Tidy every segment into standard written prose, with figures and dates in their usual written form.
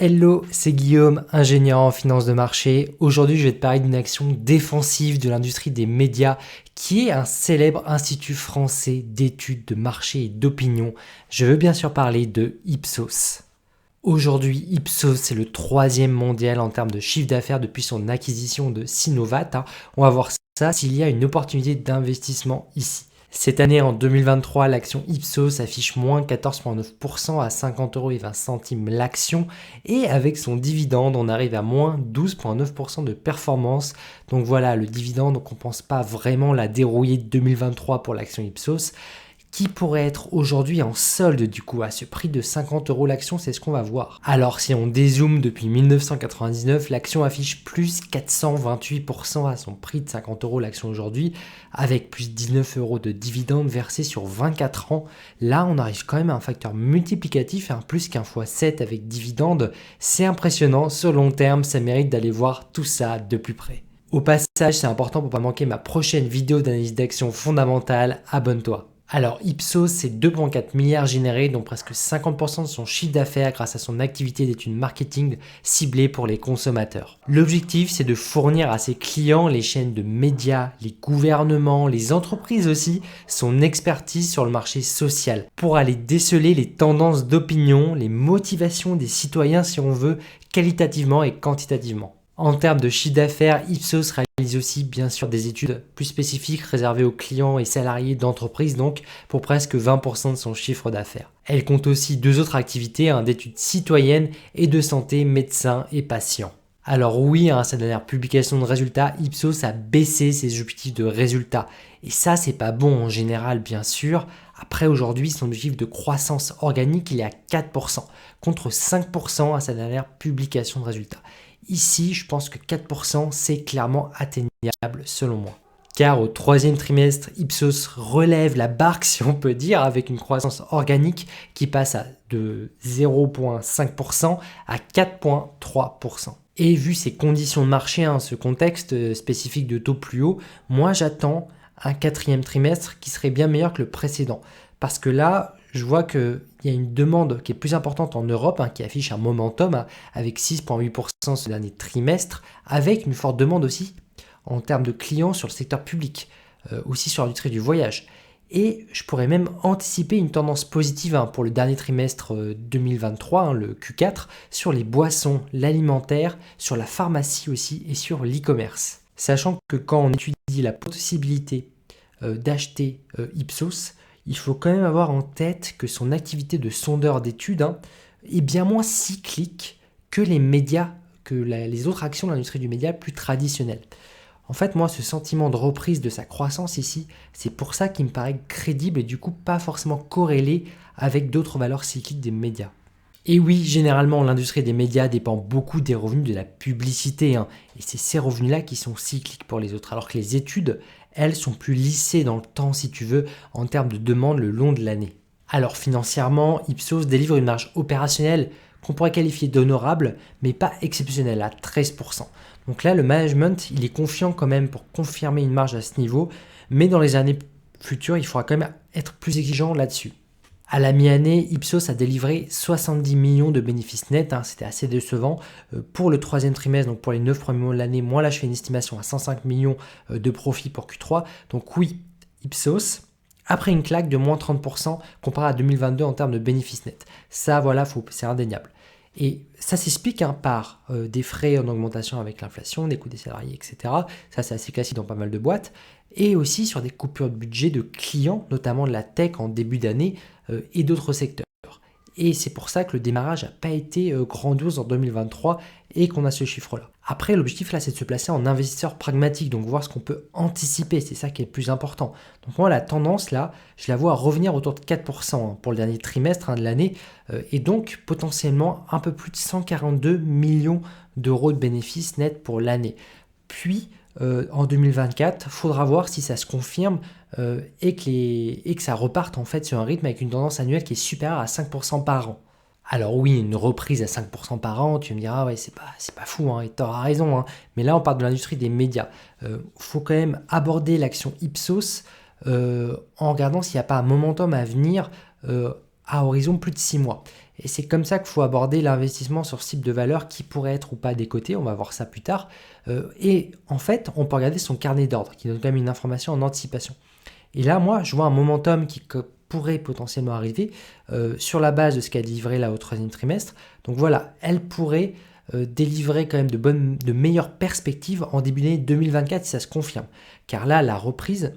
Hello, c'est Guillaume, ingénieur en finance de marché. Aujourd'hui, je vais te parler d'une action défensive de l'industrie des médias qui est un célèbre institut français d'études de marché et d'opinion. Je veux bien sûr parler de Ipsos. Aujourd'hui, Ipsos, c'est le troisième mondial en termes de chiffre d'affaires depuis son acquisition de Sinovat. On va voir ça s'il y a une opportunité d'investissement ici. Cette année, en 2023, l'action Ipsos affiche moins 14,9% à 50,20 € l'action. Et avec son dividende, on arrive à moins 12,9% de performance. Donc voilà, le dividende, on ne pense pas vraiment la dérouiller de 2023 pour l'action Ipsos, qui pourrait être aujourd'hui en solde du coup à ce prix de 50 € l'action, c'est ce qu'on va voir. Alors si on dézoome depuis 1999, l'action affiche plus 428% à son prix de 50 € l'action aujourd'hui, avec plus 19 € de dividendes versés sur 24 ans. Là on arrive quand même à un facteur multiplicatif, plus qu'un x7 avec dividendes. C'est impressionnant, sur long terme ça mérite d'aller voir tout ça de plus près. Au passage, c'est important pour ne pas manquer ma prochaine vidéo d'analyse d'action fondamentale, abonne-toi. Alors Ipsos, c'est 2,4 milliards générés, dont presque 50% de son chiffre d'affaires grâce à son activité d'études marketing ciblée pour les consommateurs. L'objectif, c'est de fournir à ses clients, les chaînes de médias, les gouvernements, les entreprises aussi, son expertise sur le marché social pour aller déceler les tendances d'opinion, les motivations des citoyens si on veut, qualitativement et quantitativement. En termes de chiffre d'affaires, Ipsos réalise aussi bien sûr des études plus spécifiques réservées aux clients et salariés d'entreprises, donc pour presque 20% de son chiffre d'affaires. Elle compte aussi deux autres activités, d'études citoyennes et de santé, médecins et patients. Alors oui, sa dernière publication de résultats, Ipsos a baissé ses objectifs de résultats. Et ça, c'est pas bon en général, bien sûr. Après, aujourd'hui, son objectif de croissance organique, il est à 4%, contre 5% à sa dernière publication de résultats. Ici, je pense que 4%, c'est clairement atteignable selon moi. Car au troisième trimestre, Ipsos relève la barque, si on peut dire, avec une croissance organique qui passe de 0,5% à 4,3%. Et vu ces conditions de marché, ce contexte spécifique de taux plus haut, moi j'attends un quatrième trimestre qui serait bien meilleur que le précédent. Parce que là, je vois qu'il y a une demande qui est plus importante en Europe, qui affiche un momentum avec 6,8% ce dernier trimestre, avec une forte demande aussi en termes de clients sur le secteur public, aussi sur l'industrie du voyage. Et je pourrais même anticiper une tendance positive pour le dernier trimestre 2023, le Q4, sur les boissons, l'alimentaire, sur la pharmacie aussi et sur l'e-commerce. Sachant que quand on étudie la possibilité d'acheter Ipsos, il faut quand même avoir en tête que son activité de sondeur d'études est bien moins cyclique que les médias, que les autres actions de l'industrie du média plus traditionnelles. En fait, moi, ce sentiment de reprise de sa croissance ici, c'est pour ça qu'il me paraît crédible et du coup pas forcément corrélé avec d'autres valeurs cycliques des médias. Et oui, généralement, l'industrie des médias dépend beaucoup des revenus de la publicité, et c'est ces revenus-là qui sont cycliques pour les autres, alors que les études, elles, sont plus lissées dans le temps, si tu veux, en termes de demande le long de l'année. Alors financièrement, Ipsos délivre une marge opérationnelle qu'on pourrait qualifier d'honorable, mais pas exceptionnelle, à 13%. Donc là, le management, il est confiant quand même pour confirmer une marge à ce niveau, mais dans les années futures, il faudra quand même être plus exigeant là-dessus. À la mi-année, Ipsos a délivré 70 millions de bénéfices nets, c'était assez décevant. Pour le troisième trimestre, donc pour les 9 premiers mois de l'année, moi là je fais une estimation à 105 millions de profit pour Q3. Donc oui, Ipsos, après une claque de moins 30% comparé à 2022 en termes de bénéfices nets. Ça voilà, c'est indéniable. Et ça s'explique par des frais en augmentation avec l'inflation, des coûts des salariés, etc. Ça c'est assez classique dans pas mal de boîtes. Et aussi sur des coupures de budget de clients, notamment de la tech en début d'année et d'autres secteurs. Et c'est pour ça que le démarrage n'a pas été grandiose en 2023 et qu'on a ce chiffre-là. Après, l'objectif là, c'est de se placer en investisseur pragmatique, donc voir ce qu'on peut anticiper, c'est ça qui est le plus important. Donc moi, la tendance là, je la vois revenir autour de 4% pour le dernier trimestre de l'année, et donc potentiellement un peu plus de 142 millions d'euros de bénéfices nets pour l'année. Puis, en 2024, il faudra voir si ça se confirme et que ça reparte en fait sur un rythme avec une tendance annuelle qui est supérieure à 5% par an. Alors oui, une reprise à 5% par an, tu me diras, ouais, c'est pas fou, et tu auras raison, mais là on parle de l'industrie des médias. Faut quand même aborder l'action Ipsos en regardant s'il n'y a pas un momentum à venir à horizon plus de 6 mois. Et c'est comme ça qu'il faut aborder l'investissement sur ce type de valeur qui pourrait être ou pas décoté, on va voir ça plus tard. Et en fait, on peut regarder son carnet d'ordre qui donne quand même une information en anticipation. Et là, moi, je vois un momentum qui pourrait potentiellement arriver sur la base de ce qu'elle a livré là au troisième trimestre. Donc voilà, elle pourrait délivrer quand même de meilleures perspectives en début d'année 2024 si ça se confirme. Car là, la reprise,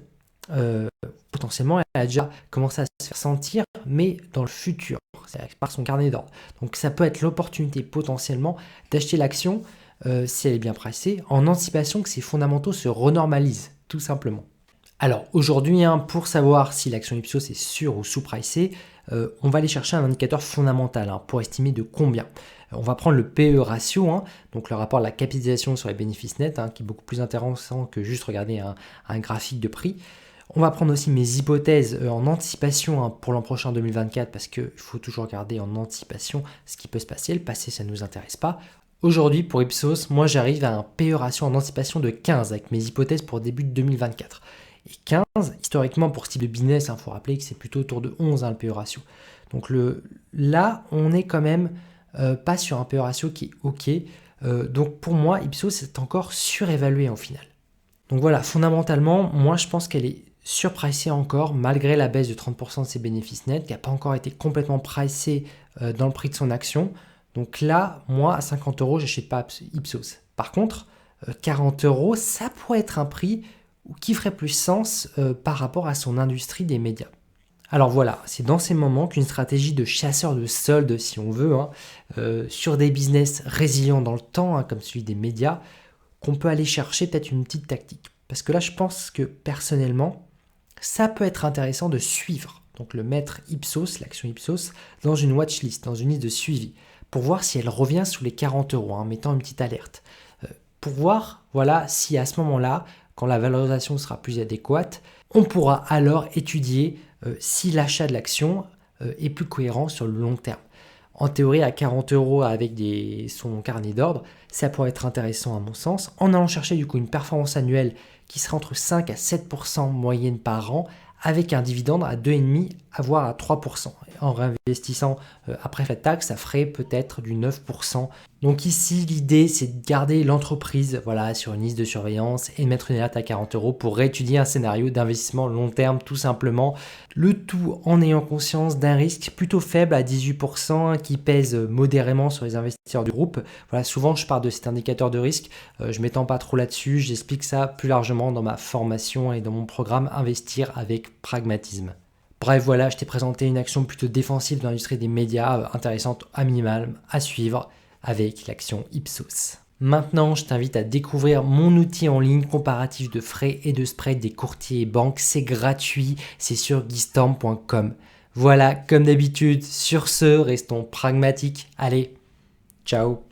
potentiellement, elle a déjà commencé à se faire sentir, mais dans le futur, c'est par son carnet d'ordre. Donc ça peut être l'opportunité potentiellement d'acheter l'action si elle est bien pricée, en anticipation que ses fondamentaux se renormalisent, tout simplement. Alors aujourd'hui, pour savoir si l'action Ipsos est sur ou sous-pricée, on va aller chercher un indicateur fondamental pour estimer de combien. On va prendre le PE ratio, donc le rapport de la capitalisation sur les bénéfices nets, qui est beaucoup plus intéressant que juste regarder un graphique de prix. On va prendre aussi mes hypothèses en anticipation pour l'an prochain 2024, parce qu'il faut toujours regarder en anticipation ce qui peut se passer. Le passé, ça ne nous intéresse pas. Aujourd'hui, pour Ipsos, moi j'arrive à un PE ratio en anticipation de 15 avec mes hypothèses pour début de 2024. Et 15, historiquement, pour ce type de business, faut rappeler que c'est plutôt autour de 11 le PE ratio. Donc là, on est quand même pas sur un PE ratio qui est OK. Donc pour moi, Ipsos est encore surévalué en final. Donc voilà, fondamentalement, moi je pense qu'elle est surpricée encore, malgré la baisse de 30% de ses bénéfices nets, qui n'a pas encore été complètement pricée dans le prix de son action. Donc là, moi, à 50 €, j'achète pas Ipsos. Par contre, 40 €, ça pourrait être un prix qui ferait plus sens par rapport à son industrie des médias. Alors voilà, c'est dans ces moments qu'une stratégie de chasseur de soldes, si on veut, sur des business résilients dans le temps, comme celui des médias, qu'on peut aller chercher peut-être une petite tactique. Parce que là, je pense que personnellement, ça peut être intéressant de suivre, donc le mettre Ipsos, l'action Ipsos, dans une watchlist, dans une liste de suivi, pour voir si elle revient sous les 40 €, en mettant une petite alerte. Pour voir, voilà, si à ce moment-là, quand la valorisation sera plus adéquate, on pourra alors étudier si l'achat de l'action est plus cohérent sur le long terme. En théorie, à 40 € avec son carnet d'ordre, ça pourrait être intéressant à mon sens, en allant chercher du coup une performance annuelle qui serait entre 5 à 7% moyenne par an, avec un dividende à 2,5 voire à 3%. En réinvestissant après la taxe, ça ferait peut-être du 9%. Donc ici, l'idée, c'est de garder l'entreprise sur une liste de surveillance et de mettre une alerte à 40 € pour réétudier un scénario d'investissement long terme, tout simplement. Le tout en ayant conscience d'un risque plutôt faible à 18% qui pèse modérément sur les investisseurs du groupe. Voilà, souvent, je parle de cet indicateur de risque. Je ne m'étends pas trop là-dessus. J'explique ça plus largement dans ma formation et dans mon programme Investir avec pragmatisme. Bref, voilà, je t'ai présenté une action plutôt défensive dans l'industrie des médias, intéressante à minimal, à suivre avec l'action Ipsos. Maintenant, je t'invite à découvrir mon outil en ligne comparatif de frais et de spread des courtiers et banques. C'est gratuit, c'est sur guistorm.com. Voilà, comme d'habitude, sur ce, restons pragmatiques. Allez, ciao!